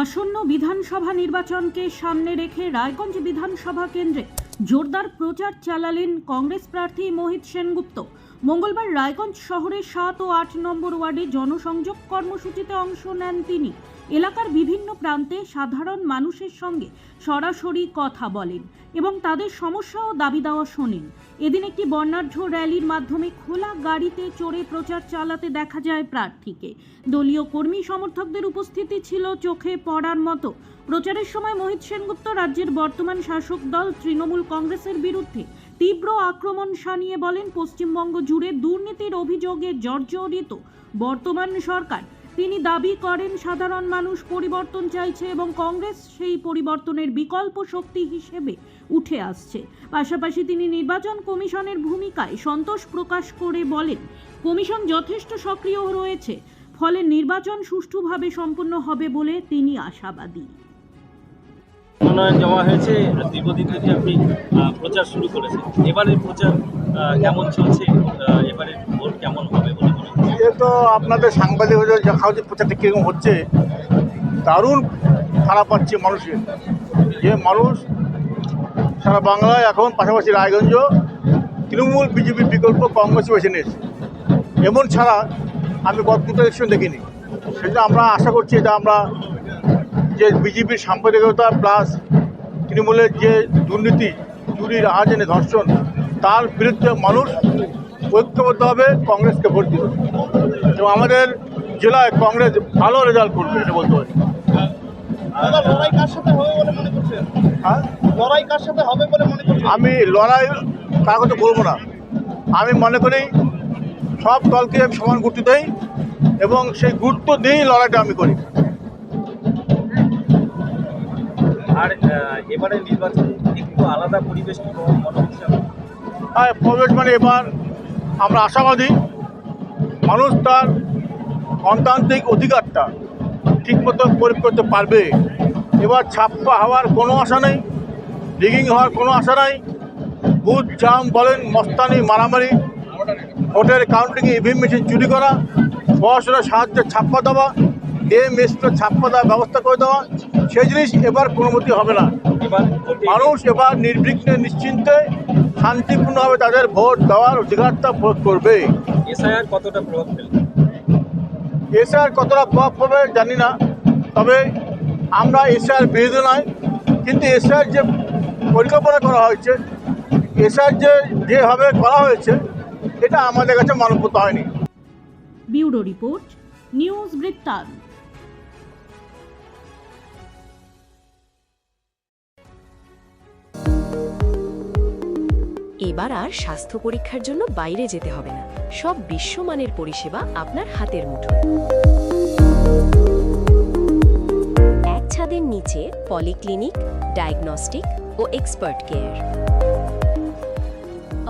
আসন্ন বিধানসভা নির্বাচনকে সামনে রেখে রায়গঞ্জ বিধানসভা কেন্দ্রে জোরদার প্রচার চালালেন কংগ্রেস প্রার্থী মোহিত সেনগুপ্ত। মঙ্গলবার রায়গঞ্জ শহরের 7 ও 8 নম্বর ওয়ার্ডে জনসংযোগ কর্মসূচিতে অংশ নেন তিনি। এলাকার বিভিন্ন প্রান্তে সাধারণ মানুষের সঙ্গে সরাসরি কথা বলেন এবং তাদের সমস্যা ও দাবি দাওয়া শোনেন। এদিন একটি বর্ণাঢ্য র্যালির মাধ্যমে খোলা গাড়িতে চড়ে প্রচার চালাতে দেখা যায় প্রার্থীকে। দলীয় কর্মী সমর্থকদের উপস্থিতি ছিল চোখে পড়ার মতো। প্রচারের সময় মোহিত সেনগুপ্ত রাজ্যের বর্তমান শাসক দল তৃণমূল কংগ্রেসের বিরুদ্ধে তীব্র আক্রমণ শানিয়ে বলেন, পশ্চিমবঙ্গ জুড়ে দুর্নীতির অভিযোগে জর্জরিত বর্তমান সরকার। তিনি দাবি করেন সাধারণ মানুষ পরিবর্তন চাইছে এবং কংগ্রেস সেই পরিবর্তনের বিকল্প শক্তি হিসেবে উঠে আসছে। পাশাপাশি তিনি নির্বাচন কমিশনের ভূমিকায় সন্তোষ প্রকাশ করে বলেন, কমিশন যথেষ্ট সক্রিয় রয়েছে, ফলে নির্বাচন সুষ্ঠুভাবে সম্পন্ন হবে বলে তিনি আশাবাদী। মনোনয়ন জমা হয়েছে, দীর্ঘদিন থেকে আপনি প্রচার শুরু করেছেন। এবারের প্রচার কেমন চলছে, এবারে ভোট কেমন হবে বলে মনে হচ্ছে? এ তো আপনাদের সাংবাদিকদের দেখা হচ্ছে প্রচারটা কীরকম হচ্ছে, দারুণ খারাপ পাচ্ছে মানুষের। যে মানুষ সারা বাংলায় এখন পাশাপাশি রায়গঞ্জ তৃণমূল বিজেপির বিকল্প কংগ্রেস বেছে নিয়েছে, এমন ছাড়া আমি গত দুটো ইলেকশন দেখিনি। সেটা আমরা আশা করছি এটা আমরা যে বিজেপির সাম্প্রদায়িকতা প্লাস তৃণমূলের যে দুর্নীতি, চুরি, রাহাজানি, ধর্ষণ, তার বিরুদ্ধে মানুষ ঐক্যবদ্ধভাবে কংগ্রেসকে ভোট দিবে এবং আমাদের জেলায় কংগ্রেস ভালো রেজাল্ট করবে, এটা বলতে পারি। লড়াই কার সাথে হবে বলে মনে করছেন? হ্যাঁ, লড়াই কার সাথে হবে বলে মনে করছেন? আমি লড়াই তার কথা বলবো না। আমি মনে করি সব দলকে আমি সমান গুরুত্ব দেই এবং সেই গুরুত্ব দিয়েই লড়াইটা আমি করি। আর এবারে নির্বাচন একটু আলাদা পরিবেশ মনে হচ্ছে। আর পরিবেশ মানে এবার আমরা আশাবাদী মানুষ তার গণতান্ত্রিক অধিকারটা ঠিকমতো প্রয়োগ করতে পারবে। এবার ছাপ্পা হওয়ার কোনো আশা নেই, রিগিং হওয়ার কোনো আশা নাই। বুথ জাম বলেন, মস্তানি, মারামারি, ভোটের কাউন্টিংয়ে ইভিএম মেশিন চুরি করা, প্রশাসনের সাহায্যে ছাপ্পা দেওয়া, এমএসটা ছাপ্পা দেওয়ার ব্যবস্থা করে দেওয়া, সেই জিনিস এবার কোনো মতে হবে না। মানুষ এবার নির্বিঘ্নে নিশ্চিন্তে শান্তিপূর্ণভাবে তাদের ভোট দেওয়ার অধিকারটা প্রয়োগ করবে। এসআইআর কতটা প্রভাব ফেলবে? এসআইআর কতটা প্রভাব পড়বে জানি না, তবে আমরা এসআইআর বিরোধী নয়, কিন্তু এসআইআর যে পরিকল্পনা করা হয়েছে, এসআইআর যেভাবে করা হয়েছে, এটা আমাদের কাছে মানবত হয়নি। ব্যুরো রিপোর্ট, নিউজ বৃত্তান্ত। এবার আর স্বাস্থ্য পরীক্ষার জন্য বাইরে যেতে হবে না, সব বিশ্বমানের পরিষেবা আপনার হাতের মুঠোয়। এক ছাদের নিচে পলিক্লিনিক, ডায়াগনস্টিক ও এক্সপার্ট কেয়ার।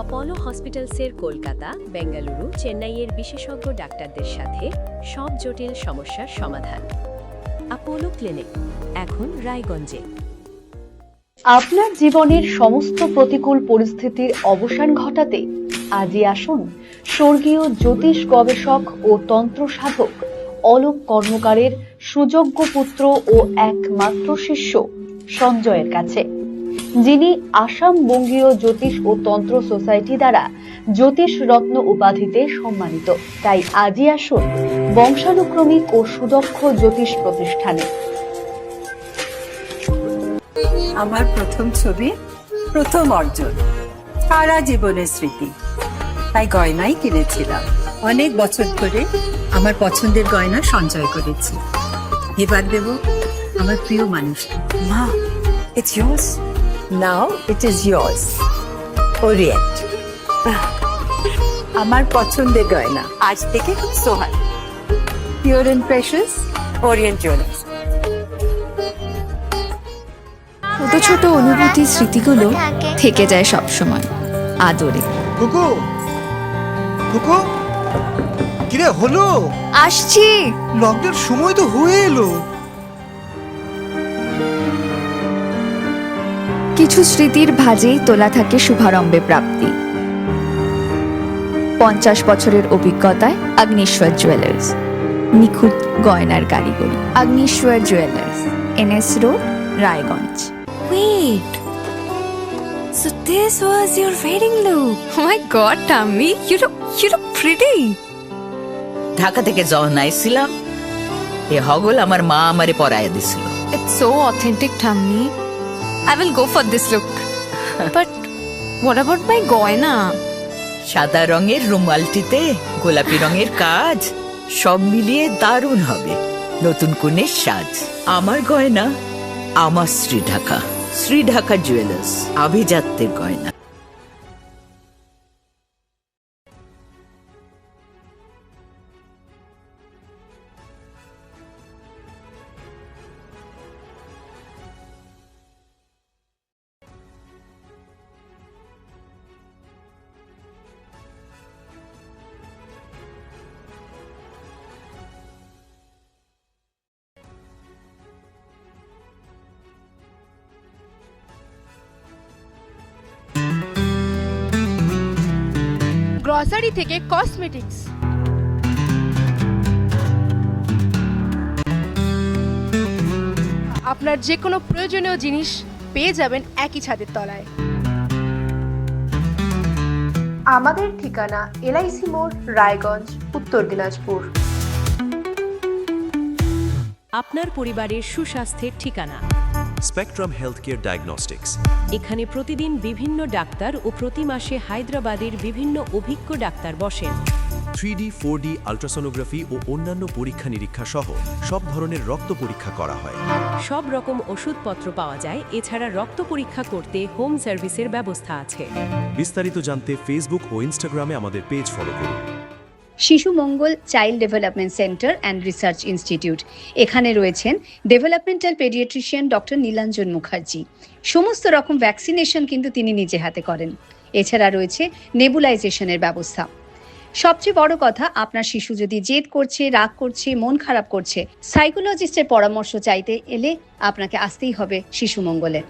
অপোলো হসপিটালসের কলকাতা, বেঙ্গালুরু, চেন্নাইয়ের বিশেষজ্ঞ ডাক্তারদের সাথে সব জটিল সমস্যার সমাধান। অপোলো ক্লিনিক এখন রায়গঞ্জে। আপনার জীবনের সমস্ত প্রতিকূল পরিস্থিতির অবসান ঘটাতে আজই আসুন স্বর্গীয় জ্যোতিষ গবেষক ও তন্ত্র সাধক অলোক কর্মকারের সুযোগ্য পুত্র ও একমাত্র শিষ্য সঞ্জয়ের কাছে, যিনি আসাম বঙ্গীয় জ্যোতিষ ও তন্ত্র সোসাইটি দ্বারা জ্যোতিষ রত্ন উপাধিতে সম্মানিত। তাই আজই আসুন বংশানুক্রমিক ও সুদক্ষ জ্যোতিষ প্রতিষ্ঠানে। আমার প্রথম ছবি, প্রথম অর্জন, সারা জীবনের স্মৃতি, তাই গয়নাই কিনেছিলাম। অনেক বছর ধরে আমার পছন্দের গয়না সঞ্চয় করেছি। এবার দেব আমার প্রিয় মানুষকে। মা, it's yours. Now it is yours. Orient. আমার পছন্দের গয়না আজ থেকে সোহান। Pure and precious, Orient Jewelers. ছোট ছোট অনুভূতি, স্মৃতিগুলো থেকে যায় সব সময় আদরে। কুকু, কুকু, কিরে হলো? আসছি। লকডাউন সময় তো হয়ে এলো। কিছু স্মৃতির ভাজেই তোলা থাকে শুভারম্ভে প্রাপ্তি। 50 বছরের অভিজ্ঞতায় অগ্নিশ্বর জুয়েলার্স। নিখুঁত গয়নার কারিগরি। Agneshwar jewellers, NS road, Raiganj. Wait, so this was your wedding look? Oh my God, Tammy, you look pretty. Dhaka থেকে যখন আইছিলাম এ হগল আমার মা আমারে পরাইয়া দিছিল। It's so authentic, Tammy. I will go for this look. But what about my গয়না? সাদা রঙের রুমালটিতে গোলাপি রঙের কাজ, সব মিলিয়ে দারুণ হবে নতুন কনের সাজ। আমার গয়না আমার শ্রী ঢাকা জুয়েলার্স, আভিজাত্যের গয়না। গ্রসারি থেকে কসমেটিক্স, আপনার যে কোনো প্রয়োজনীয় জিনিস পেয়ে যাবেন একই ছাদের তলায়। আমাদের ঠিকানা LIC মোড়, রায়গঞ্জ, উত্তর দিনাজপুর। আপনার পরিবারের সুস্বাস্থ্যের ঠিকানা স্পেকট্রাম হেলথকেয়ার ডায়াগনস্টিক্স। এখানে প্রতিদিন বিভিন্ন ডাক্তার ও প্রতি মাসে হায়দ্রাবাদের বিভিন্ন অভিজ্ঞ ডাক্তার বসেন। 3D, 4D আল্ট্রাসোনোগ্রাফি ও অন্যান্য পরীক্ষা নিরীক্ষা সহ সব ধরনের রক্ত পরীক্ষা করা হয়। সব রকম ওষুধপত্র পাওয়া যায়। এছাড়া রক্ত পরীক্ষা করতে হোম সার্ভিসের ব্যবস্থা আছে। বিস্তারিত জানতে ফেসবুক ও ইনস্টাগ্রামে আমাদের পেজ ফলো করুন। Shishu Mangal child development centre and research institute. এখানে রয়েছেন developmental paediatrician doctor Nilanjan Mukherjee. সমস্ত রকম ভ্যাকসিনেশন কিন্তু তিনি নিজে হাতে করেন। এছাড়া রয়েছে নেবুলাইজেশনের ব্যবস্থা। সবচেয়ে বড় কথা, আপনার শিশু যদি জেদ করছে, রাগ করছে, মন খারাপ করছে, সাইকোলজিস্টের পরামর্শ চাইতে এলে আপনাকে আসতেই হবে শিশু মঙ্গলে।